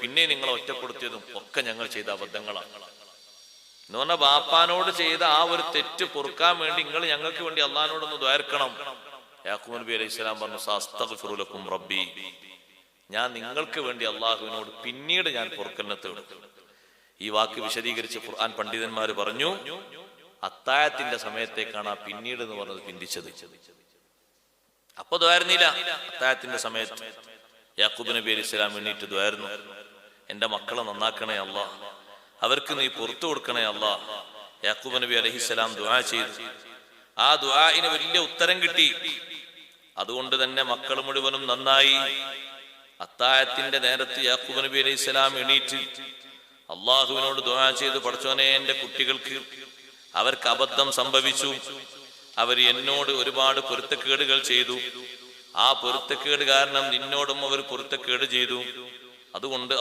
പിന്നെ നിങ്ങളെ ഒറ്റപ്പെടുത്തിയതും ഒക്കെ ഞങ്ങൾ ചെയ്ത അബദ്ധങ്ങളാണ് എന്ന് പറഞ്ഞാൽ ബാപ്പാനോട് ചെയ്ത ആ ഒരു തെറ്റ് പൊറുക്കാൻ വേണ്ടി നിങ്ങൾ ഞങ്ങൾക്ക് വേണ്ടി അള്ളാഹിനോടൊന്ന് ദ്വാരക്കണം. യാക്കൂബ് നബി അലൈഹി സ്വലാം പറഞ്ഞു, സഅസ്തഗ്ഫിറു ലക്കും റബ്ബി, ഞാൻ നിങ്ങൾക്ക് വേണ്ടി അള്ളാഹുവിനോട് പിന്നീട് ഞാൻ പൊറുക്കലിനെ തേടും. ഈ വാക്ക് വിശദീകരിച്ച് ഖുർആൻ പണ്ഡിതന്മാർ പറഞ്ഞു, അത്താഴത്തിന്റെ സമയത്തേക്കാണ് ആ പിന്നീട് എന്ന് പറഞ്ഞത് പിന്തിച്ചത്. അപ്പൊ ദ്വാരുന്നില്ല. അത്താഴത്തിന്റെ സമയത്ത് യാക്കൂബ് നബി അലൈഹി സ്വലാം എണ്ണീറ്റ് ദ്വാരുന്നു, എന്റെ മക്കളെ നന്നാക്കണേ അല്ലാ, അവർക്ക് നീ പുറത്തു കൊടുക്കണേ അല്ലാ. യാക്കൂബ് നബി അലൈഹിസ്സലാം ദുആ ചെയ്തു. ആ ദുആഇന് വലിയ ഉത്തരം കിട്ടി. അതുകൊണ്ട് തന്നെ മക്കൾ മുഴുവനും നന്നായി. അത്താഴത്തിന്റെ നേരത്ത് യാക്കൂബ് നബി അലൈഹിസ്സലാം എണീറ്റ് അള്ളാഹുവിനോട് ദുആ ചെയ്തു, പടച്ചോനെ, എന്റെ കുട്ടികൾക്ക് അവർക്ക് അബദ്ധം സംഭവിച്ചു, അവർ എന്നോട് ഒരുപാട് പൊരുത്തക്കേടുകൾ ചെയ്തു, ആ പൊരുത്തക്കേട് കാരണം നിന്നോടും അവർ പൊരുത്തക്കേട് ചെയ്തു. അതുകൊണ്ട്